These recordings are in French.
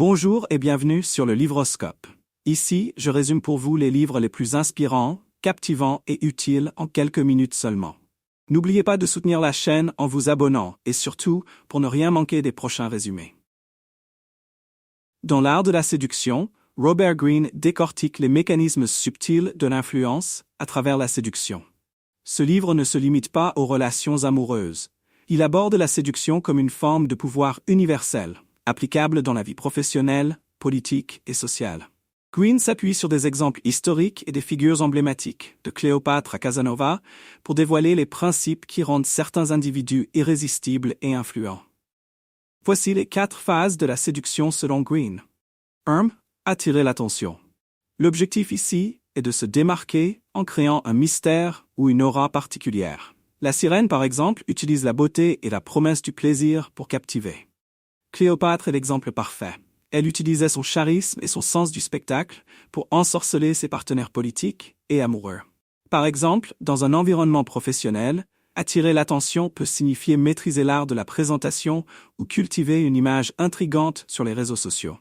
Bonjour et bienvenue sur le Livroscope. Ici, je résume pour vous les livres les plus inspirants, captivants et utiles en quelques minutes seulement. N'oubliez pas de soutenir la chaîne en vous abonnant et surtout pour ne rien manquer des prochains résumés. Dans l'art de la séduction, Robert Greene décortique les mécanismes subtils de l'influence à travers la séduction. Ce livre ne se limite pas aux relations amoureuses. Il aborde la séduction comme une forme de pouvoir universel, applicable dans la vie professionnelle, politique et sociale. Greene s'appuie sur des exemples historiques et des figures emblématiques, de Cléopâtre à Casanova, pour dévoiler les principes qui rendent certains individus irrésistibles et influents. Voici les 4 phases de la séduction selon Greene. 1. Attirer l'attention. L'objectif ici est de se démarquer en créant un mystère ou une aura particulière. La sirène, par exemple, utilise la beauté et la promesse du plaisir pour captiver. Cléopâtre est l'exemple parfait. Elle utilisait son charisme et son sens du spectacle pour ensorceler ses partenaires politiques et amoureux. Par exemple, dans un environnement professionnel, attirer l'attention peut signifier maîtriser l'art de la présentation ou cultiver une image intrigante sur les réseaux sociaux.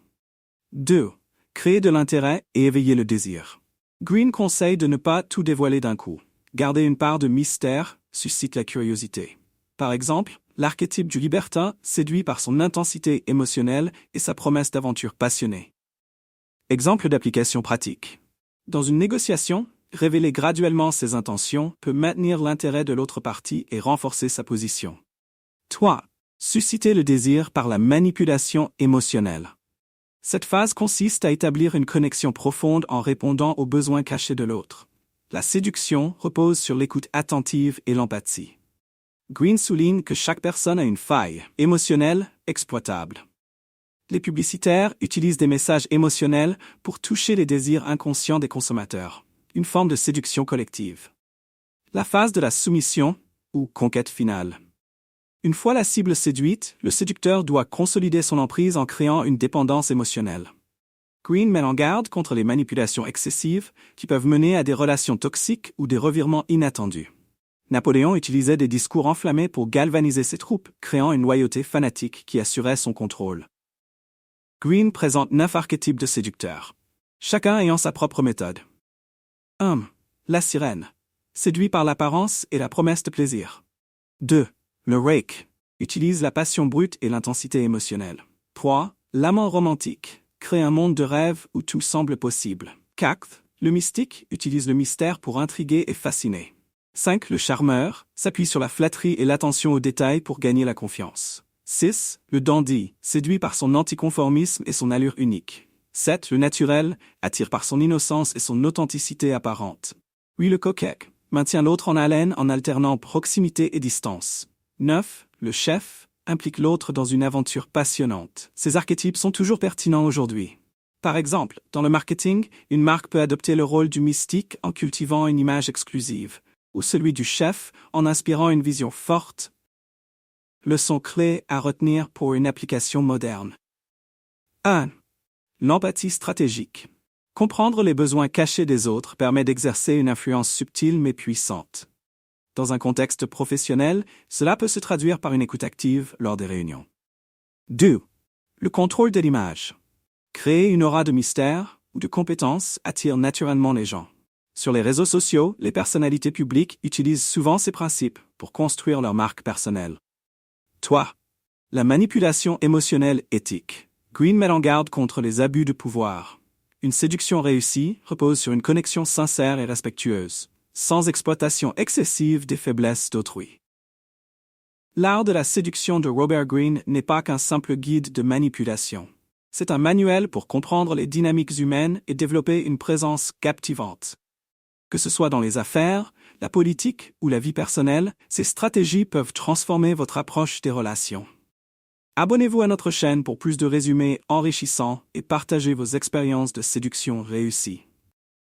2. Créer de l'intérêt et éveiller le désir. Greene conseille de ne pas tout dévoiler d'un coup. Garder une part de mystère suscite la curiosité. Par exemple, l'archétype du libertin séduit par son intensité émotionnelle et sa promesse d'aventure passionnée. Exemple d'application pratique. Dans une négociation, révéler graduellement ses intentions peut maintenir l'intérêt de l'autre partie et renforcer sa position. 3. Susciter le désir par la manipulation émotionnelle. Cette phase consiste à établir une connexion profonde en répondant aux besoins cachés de l'autre. La séduction repose sur l'écoute attentive et l'empathie. Greene souligne que chaque personne a une faille émotionnelle exploitable. Les publicitaires utilisent des messages émotionnels pour toucher les désirs inconscients des consommateurs, une forme de séduction collective. La phase de la soumission ou conquête finale. Une fois la cible séduite, le séducteur doit consolider son emprise en créant une dépendance émotionnelle. Greene met en garde contre les manipulations excessives qui peuvent mener à des relations toxiques ou des revirements inattendus. Napoléon utilisait des discours enflammés pour galvaniser ses troupes, créant une loyauté fanatique qui assurait son contrôle. Greene présente 9 archétypes de séducteurs, chacun ayant sa propre méthode. 1. La sirène, séduit par l'apparence et la promesse de plaisir. 2. Le rake, utilise la passion brute et l'intensité émotionnelle. 3. L'amant romantique, crée un monde de rêve où tout semble possible. 4. Le mystique utilise le mystère pour intriguer et fasciner. 5. Le charmeur s'appuie sur la flatterie et l'attention aux détails pour gagner la confiance. 6. Le dandy, séduit par son anticonformisme et son allure unique. 7. Le naturel, attire par son innocence et son authenticité apparente. 8. Le coquet, maintient l'autre en haleine en alternant proximité et distance. 9. Le chef, implique l'autre dans une aventure passionnante. Ces archétypes sont toujours pertinents aujourd'hui. Par exemple, dans le marketing, une marque peut adopter le rôle du mystique en cultivant une image exclusive, ou celui du chef en inspirant une vision forte. Leçon clé à retenir pour une application moderne. 1. L'empathie stratégique. Comprendre les besoins cachés des autres permet d'exercer une influence subtile mais puissante. Dans un contexte professionnel, cela peut se traduire par une écoute active lors des réunions. 2. Le contrôle de l'image. Créer une aura de mystère ou de compétence attire naturellement les gens. Sur les réseaux sociaux, les personnalités publiques utilisent souvent ces principes pour construire leur marque personnelle. 3. La manipulation émotionnelle éthique. Greene met en garde contre les abus de pouvoir. Une séduction réussie repose sur une connexion sincère et respectueuse, sans exploitation excessive des faiblesses d'autrui. L'art de la séduction de Robert Greene n'est pas qu'un simple guide de manipulation. C'est un manuel pour comprendre les dynamiques humaines et développer une présence captivante. Que ce soit dans les affaires, la politique ou la vie personnelle, ces stratégies peuvent transformer votre approche des relations. Abonnez-vous à notre chaîne pour plus de résumés enrichissants et partagez vos expériences de séduction réussies.